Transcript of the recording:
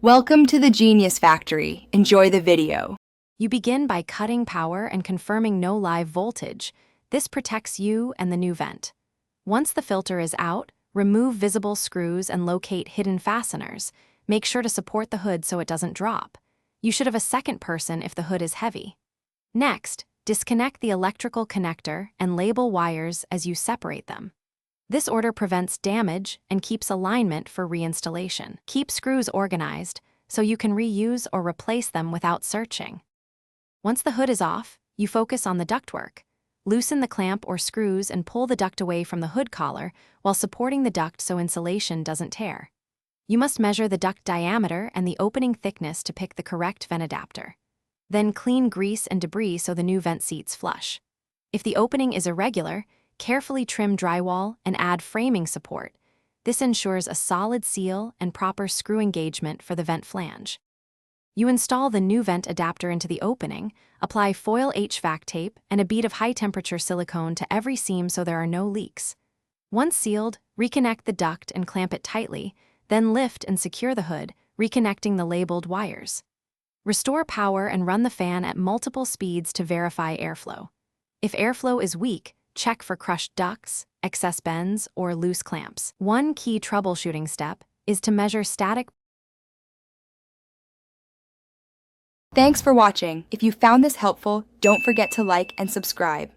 Welcome to the Genius Factory. Enjoy the video. You begin by cutting power and confirming no live voltage. This protects you and the new vent. Once the filter is out, remove visible screws and locate hidden fasteners. Make sure to support the hood so it doesn't drop. You should have a second person if the hood is heavy. Next, disconnect the electrical connector and label wires as you separate them. This order prevents damage and keeps alignment for reinstallation. Keep screws organized so you can reuse or replace them without searching. Once the hood is off, you focus on the ductwork. Loosen the clamp or screws and pull the duct away from the hood collar while supporting the duct so insulation doesn't tear. You must measure the duct diameter and the opening thickness to pick the correct vent adapter. Then clean grease and debris so the new vent seats flush. If the opening is irregular, carefully trim drywall and add framing support. This ensures a solid seal and proper screw engagement for the vent flange. You install the new vent adapter into the opening, apply foil HVAC tape and a bead of high-temperature silicone to every seam so there are no leaks. Once sealed, reconnect the duct and clamp it tightly, then lift and secure the hood, reconnecting the labeled wires. Restore power and run the fan at multiple speeds to verify airflow. If airflow is weak, check for crushed ducts, excess bends, or loose clamps. One key troubleshooting step is to measure static. Thanks for watching. If you found this helpful, don't forget to like and subscribe.